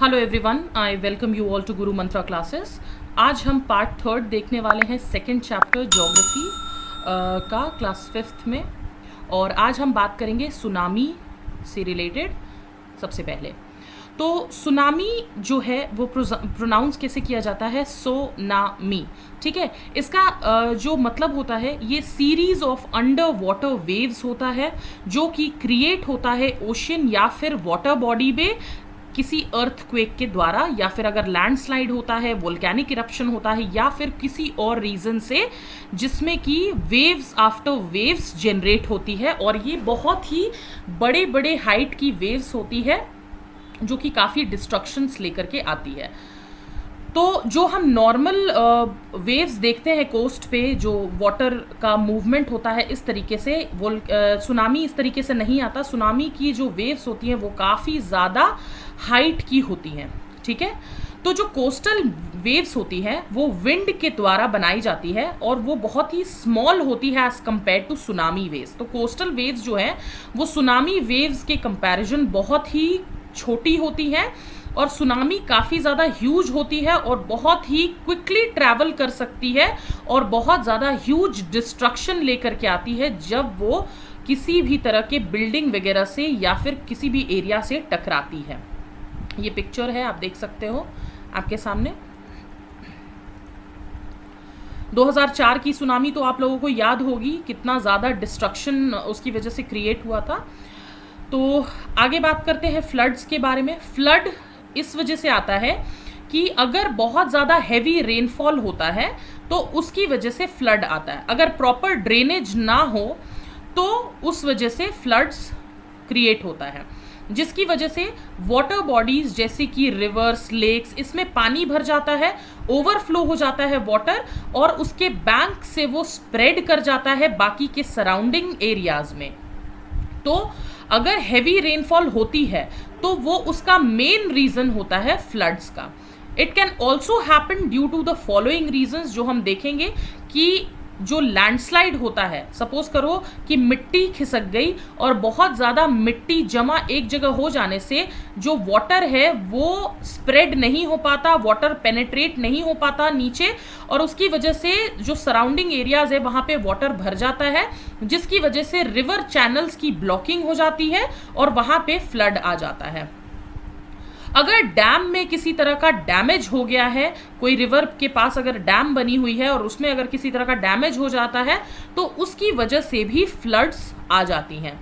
Hello everyone, I welcome you all to Guru Mantra classes. आज हम part third देखने वाले हैं सेकंड चैप्टर ज्योग्राफी का क्लास फिफ्थ में। और आज हम बात करेंगे सुनामी से रिलेटेड। सबसे पहले तो सुनामी जो है वो प्रोनाउंस कैसे किया जाता है, सोनामी। ठीक है, इसका जो मतलब होता है ये series of under water waves होता है जो कि क्रिएट होता है ओशन या फिर वाटर बॉडी में किसी अर्थक्वेक के द्वारा, या फिर अगर लैंडस्लाइड होता है, वोल्केनिक इरप्शन होता है, या फिर किसी और रीजन से जिसमें कि वेव्स आफ्टर वेव्स जनरेट होती है। और ये बहुत ही बड़े बड़े हाइट की वेव्स होती है जो कि काफ़ी डिस्ट्रक्शंस लेकर के आती है। तो जो हम नॉर्मल वेव्स देखते हैं कोस्ट पे, जो वाटर का मूवमेंट होता है इस तरीके से, वो सुनामी इस तरीके से नहीं आता। सुनामी की जो वेव्स होती हैं वो काफ़ी ज़्यादा हाइट की होती हैं। ठीक है, तो जो कोस्टल वेव्स होती हैं वो विंड के द्वारा बनाई जाती है और वो बहुत ही स्मॉल होती है as compare to tsunami waves. तो कोस्टल वेव्स जो हैं वो सुनामी वेव्स के कंपैरिजन बहुत ही छोटी होती हैं, और सुनामी काफ़ी ज़्यादा ह्यूज होती है और बहुत ही क्विकली ट्रैवल कर सकती है और बहुत ज़्यादा ह्यूज डिस्ट्रक्शन लेकर के आती है जब वो किसी भी तरह के बिल्डिंग वगैरह से या फिर किसी भी एरिया से टकराती है। ये पिक्चर है, आप देख सकते हो आपके सामने। 2004 की सुनामी तो आप लोगों को याद होगी, कितना ज़्यादा डिस्ट्रक्शन उसकी वजह से क्रिएट हुआ था। तो आगे बात करते हैं फ्लड्स के बारे में। फ्लड इस वजह से आता है कि अगर बहुत ज़्यादा हैवी रेनफॉल होता है तो उसकी वजह से फ्लड आता है। अगर प्रॉपर ड्रेनेज ना हो तो उस वजह से फ्लड्स क्रिएट होता है, जिसकी वजह से वाटर बॉडीज जैसे कि रिवर्स, लेक्स, इसमें पानी भर जाता है, ओवरफ्लो हो जाता है वाटर, और उसके बैंक से वो स्प्रेड कर जाता है बाकी के सराउंडिंग एरियाज में। तो अगर हैवी रेनफॉल होती है तो वो उसका मेन रीजन होता है फ्लड्स का। It can also happen due to the following reasons, जो हम देखेंगे कि जो लैंडस्लाइड होता है, सपोज करो कि मिट्टी खिसक गई और बहुत ज़्यादा मिट्टी जमा एक जगह हो जाने से जो वाटर है वो स्प्रेड नहीं हो पाता, वाटर पेनेट्रेट नहीं हो पाता नीचे, और उसकी वजह से जो सराउंडिंग एरियाज है वहाँ पे वाटर भर जाता है, जिसकी वजह से रिवर चैनल्स की ब्लॉकिंग हो जाती है और वहाँ पे फ्लड आ जाता है। अगर डैम में किसी तरह का डैमेज हो गया है, कोई रिवर के पास अगर डैम बनी हुई है और उसमें अगर किसी तरह का डैमेज हो जाता है तो उसकी वजह से भी फ्लड्स आ जाती हैं।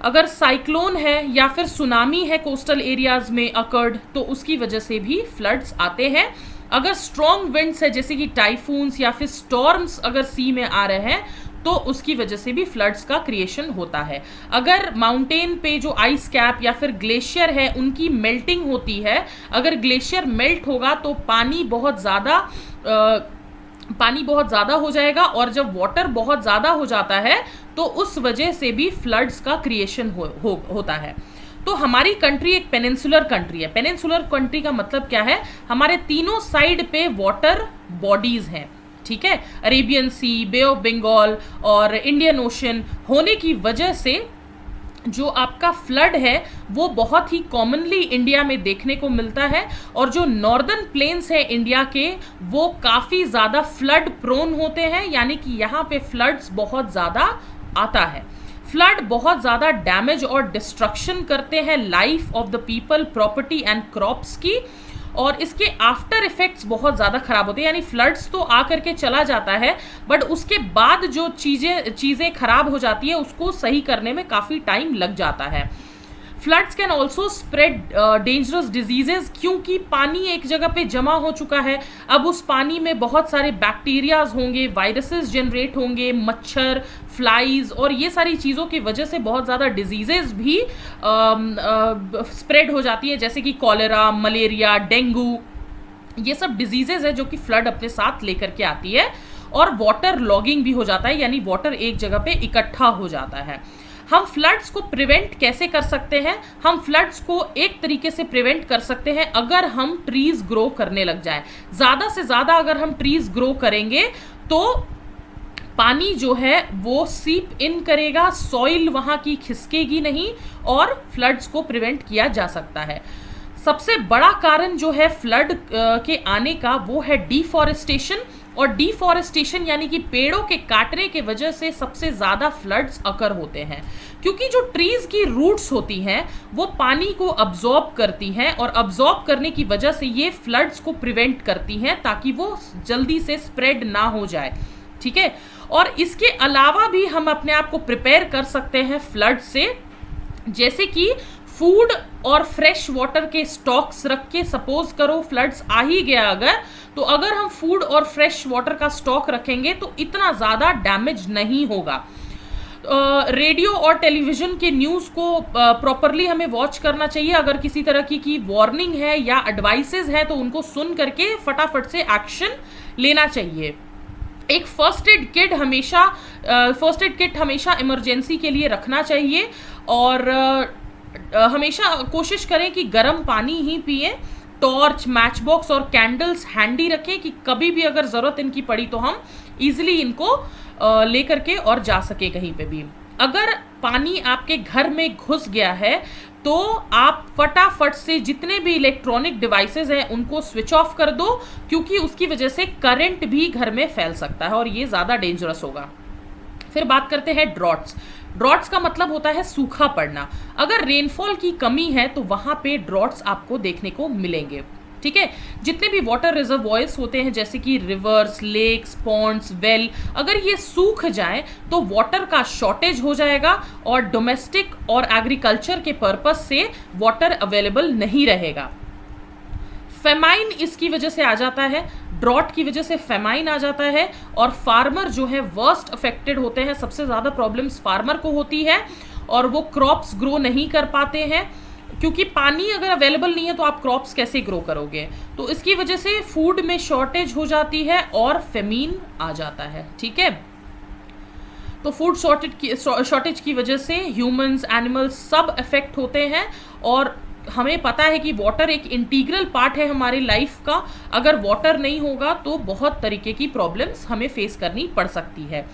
अगर साइक्लोन है या फिर सुनामी है कोस्टल एरियाज में अकर्ड तो उसकी वजह से भी फ्लड्स आते हैं। अगर स्ट्रॉन्ग विंड्स है जैसे कि टाइफून्स या फिर स्टॉर्म्स अगर सी में आ रहे हैं तो उसकी वजह से भी फ्लड्स का क्रिएशन होता है। अगर माउंटेन पे जो आइस कैप या फिर ग्लेशियर है उनकी मेल्टिंग होती है, अगर ग्लेशियर मेल्ट होगा तो पानी बहुत ज़्यादा हो जाएगा, और जब वाटर बहुत ज़्यादा हो जाता है तो उस वजह से भी फ्लड्स का क्रिएशन होता है। तो हमारी कंट्री एक पेनिनसुलर कंट्री है। पेनिनसुलर कंट्री का मतलब क्या है, हमारे तीनों साइड पे वाटर बॉडीज हैं। ठीक है, Arabian sea, bay of Bengal और इंडियन ओशन होने की वजह से जो आपका फ्लड है वो बहुत ही कॉमनली इंडिया में देखने को मिलता है, और जो नॉर्दर्न प्लेन्स है इंडिया के वो काफ़ी ज़्यादा फ्लड प्रोन होते हैं, यानी कि यहाँ पे फ्लड्स बहुत ज़्यादा आता है। फ्लड बहुत ज़्यादा डैमेज और डिस्ट्रक्शन करते हैं life of the people, property and crops की, और इसके आफ्टर इफेक्ट्स बहुत ज़्यादा खराब होते हैं। यानी फ्लड्स तो आकर के चला जाता है, बट उसके बाद जो चीज़ें खराब हो जाती है उसको सही करने में काफ़ी टाइम लग जाता है। Floods can also spread dangerous diseases, क्योंकि पानी एक जगह पे जमा हो चुका है। अब उस पानी में बहुत सारे बैक्टीरियाज होंगे, वायरसेस जनरेट होंगे, मच्छर, फ्लाइज, और ये सारी चीज़ों की वजह से बहुत ज़्यादा डिजीजेज भी स्प्रेड हो जाती है, जैसे कि कॉलेरा, मलेरिया, डेंगू। ये सब डिजीजेज है जो कि फ्लड अपने साथ लेकर के आती है, और वाटर लॉगिंग भी हो जाता है, यानी वाटर एक जगह पे इकट्ठा हो जाता है। हम फ्लड्स को प्रिवेंट कैसे कर सकते हैं? हम फ्लड्स को एक तरीके से प्रिवेंट कर सकते हैं अगर हम ट्रीज ग्रो करने लग जाएं। ज़्यादा से ज़्यादा अगर हम ट्रीज ग्रो करेंगे तो पानी जो है वो सीप इन करेगा, सॉइल वहाँ की खिसकेगी नहीं, और फ्लड्स को प्रिवेंट किया जा सकता है। सबसे बड़ा कारण जो है फ्लड के आने का वो है डिफॉरेस्टेशन, और डिफॉरेस्टेशन यानी कि पेड़ों के काटने के वजह से सबसे ज़्यादा फ्लड्स अकर होते हैं, क्योंकि जो ट्रीज की रूट्स होती हैं वो पानी को अब्जॉर्ब करती हैं, और अब्जॉर्ब करने की वजह से ये फ्लड्स को प्रिवेंट करती हैं ताकि वो जल्दी से स्प्रेड ना हो जाए, ठीक है। और इसके अलावा भी हम अपने आप को प्रिपेयर कर सकते हैं फ्लड से, जैसे कि फूड और फ्रेश वाटर के स्टॉक्स रख के, सपोज करो फ्लड्स आ ही गया अगर, तो अगर हम फूड और फ्रेश वाटर का स्टॉक रखेंगे तो इतना ज़्यादा डैमेज नहीं होगा। रेडियो और टेलीविज़न के न्यूज़ को प्रॉपरली हमें वॉच करना चाहिए। अगर किसी तरह की वार्निंग है या एडवाइसेस है तो उनको सुन करके फटाफट से एक्शन लेना चाहिए। एक फर्स्ट एड किट हमेशा इमरजेंसी के लिए रखना चाहिए, और हमेशा कोशिश करें कि गर्म पानी ही पिए। टॉर्च, मैच बॉक्स और कैंडल्स हैंडी रखें कि कभी भी अगर ज़रूरत इनकी पड़ी तो हम इजीली इनको लेकर के और जा सके कहीं पे भी। अगर पानी आपके घर में घुस गया है तो आप फटाफट से जितने भी इलेक्ट्रॉनिक डिवाइसेस हैं उनको स्विच ऑफ कर दो, क्योंकि उसकी वजह से करंट भी घर में फैल सकता है और ये ज़्यादा डेंजरस होगा। फिर बात करते हैं ड्रॉट्स। ड्रॉट्स का मतलब होता है सूखा पड़ना। अगर रेनफॉल की कमी है तो वहां पे ड्रॉट्स आपको देखने को मिलेंगे, ठीक है। जितने भी वाटर रिजर्वॉयर्स होते हैं जैसे कि रिवर्स, लेक्स, पॉन्ड्स, वेल, अगर ये सूख जाएं तो वाटर का शॉर्टेज हो जाएगा और डोमेस्टिक और एग्रीकल्चर के पर्पस से वाटर अवेलेबल नहीं रहेगा। फेमाइन इसकी वजह से आ जाता है, ड्रॉट की वजह से फेमाइन आ जाता है, और फार्मर जो है वर्स्ट अफेक्टेड होते हैं। सबसे ज़्यादा प्रॉब्लम्स फार्मर को होती है और वो क्रॉप्स ग्रो नहीं कर पाते हैं, क्योंकि पानी अगर अवेलेबल नहीं है तो आप क्रॉप्स कैसे ग्रो करोगे। तो इसकी वजह से फूड में शॉर्टेज हो जाती है और फेमीन आ जाता है, ठीक है। तो फूड शॉर्टेज की वजह से ह्यूमंस, एनिमल्स सब अफेक्ट होते हैं, और हमें पता है कि वाटर एक इंटीग्रल पार्ट है हमारी लाइफ का। अगर वाटर नहीं होगा तो बहुत तरीके की प्रॉब्लम्स हमें फेस करनी पड़ सकती है।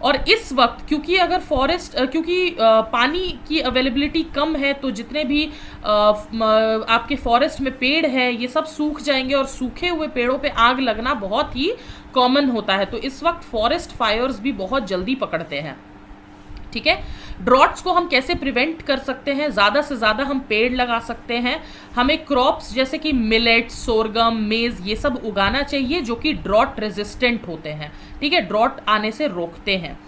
और इस वक्त क्योंकि पानी की अवेलेबिलिटी कम है तो जितने भी आपके फॉरेस्ट में पेड़ है ये सब सूख जाएंगे, और सूखे हुए पेड़ों पे आग लगना बहुत ही कॉमन होता है। तो इस वक्त फॉरेस्ट फायर्स भी बहुत जल्दी पकड़ते हैं, ठीक है। ड्रॉट्स को हम कैसे प्रिवेंट कर सकते हैं? ज़्यादा से ज़्यादा हम पेड़ लगा सकते हैं। हमें क्रॉप्स जैसे कि मिलेट, सोरगम, मेज़ ये सब उगाना चाहिए जो कि ड्रॉट रेजिस्टेंट होते हैं, ठीक है, ड्रॉट आने से रोकते हैं।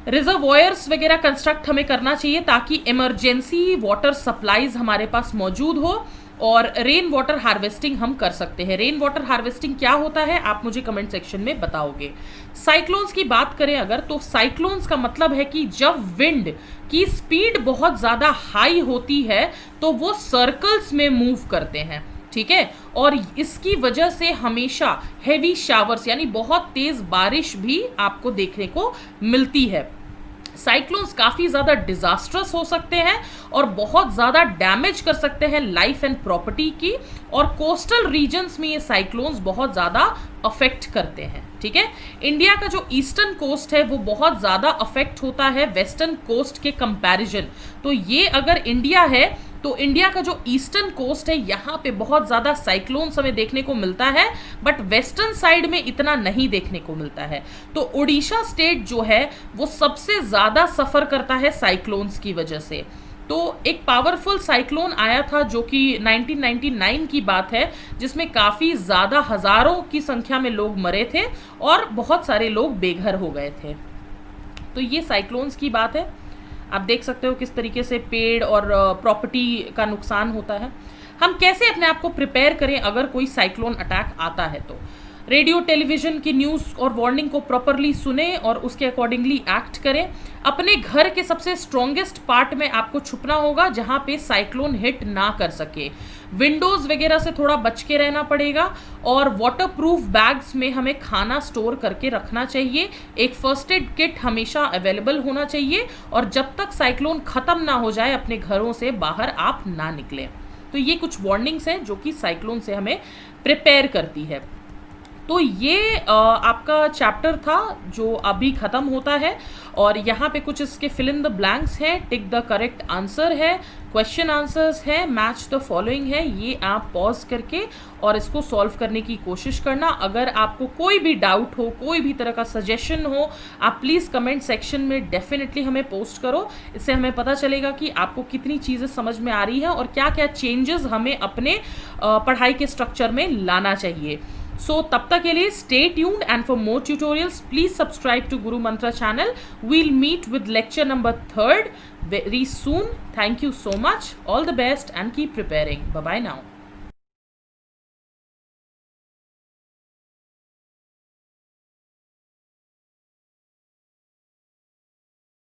रिजर्वॉयर्स वगैरह कंस्ट्रक्ट हमें करना चाहिए ताकि इमरजेंसी वाटर सप्लाईज हमारे पास मौजूद हो, और रेन वाटर हार्वेस्टिंग हम कर सकते हैं। रेन वाटर हार्वेस्टिंग क्या होता है आप मुझे कमेंट सेक्शन में बताओगे। साइक्लोन्स की बात करें अगर, तो साइक्लोन्स का मतलब है कि जब विंड की स्पीड बहुत ज़्यादा हाई होती है तो वो सर्कल्स में मूव करते हैं, ठीक है, और इसकी वजह से हमेशा हेवी शावर्स यानी बहुत तेज़ बारिश भी आपको देखने को मिलती है। साइक्लोन्स काफ़ी ज़्यादा डिजास्ट्रस हो सकते हैं और बहुत ज़्यादा डैमेज कर सकते हैं लाइफ एंड प्रॉपर्टी की, और कोस्टल रीजन्स में ये साइक्लोन्स बहुत ज़्यादा अफेक्ट करते हैं, ठीक है। इंडिया का जो ईस्टर्न कोस्ट है वो बहुत ज़्यादा अफेक्ट होता है वेस्टर्न कोस्ट के कंपैरिजन। तो ये अगर इंडिया है तो इंडिया का जो ईस्टर्न कोस्ट है यहाँ पे बहुत ज़्यादा साइक्लोन्स हमें देखने को मिलता है, बट वेस्टर्न साइड में इतना नहीं देखने को मिलता है। तो उड़ीसा स्टेट जो है वो सबसे ज़्यादा सफ़र करता है साइक्लोन्स की वजह से। तो एक पावरफुल साइक्लोन आया था जो कि 1999 की बात है, जिसमें काफ़ी ज़्यादा हज़ारों की संख्या में लोग मरे थे और बहुत सारे लोग बेघर हो गए थे। तो ये साइक्लोन्स की बात है। आप देख सकते हो किस तरीके से पेड़ और प्रॉपर्टी का नुकसान होता है। हम कैसे अपने आप को प्रिपेयर करें अगर कोई साइक्लोन अटैक आता है? तो रेडियो, टेलीविज़न की न्यूज़ और वार्निंग को प्रॉपरली सुने और उसके अकॉर्डिंगली एक्ट करें। अपने घर के सबसे स्ट्रॉन्गेस्ट पार्ट में आपको छुपना होगा जहाँ पे साइक्लोन हिट ना कर सके। विंडोज़ वगैरह से थोड़ा बच के रहना पड़ेगा, और वाटरप्रूफ बैग्स में हमें खाना स्टोर करके रखना चाहिए। एक फर्स्ट एड किट हमेशा अवेलेबल होना चाहिए, और जब तक साइक्लोन ख़त्म ना हो जाए अपने घरों से बाहर आप ना निकलें। तो ये कुछ वार्निंग्स हैं जो कि साइक्लोन से हमें प्रिपेयर करती है। तो ये आपका चैप्टर था जो अभी ख़त्म होता है, और यहाँ पे कुछ इसके फिल इन द ब्लैंक्स हैं, टिक द करेक्ट आंसर है, क्वेश्चन आंसर्स है, मैच द फॉलोइंग है। ये आप पॉज करके और इसको सॉल्व करने की कोशिश करना। अगर आपको कोई भी डाउट हो, कोई भी तरह का सजेशन हो, आप प्लीज़ कमेंट सेक्शन में डेफिनेटली हमें पोस्ट करो। इससे हमें पता चलेगा कि आपको कितनी चीज़ें समझ में आ रही है और क्या क्या चेंजेस हमें अपने पढ़ाई के स्ट्रक्चर में लाना चाहिए। सो तब तक के लिए stay tuned, and for more tutorials please subscribe to Guru Mantra channel. We'll meet with lecture number 3 very soon. Thank you so much. All the best and keep preparing. Bye bye now.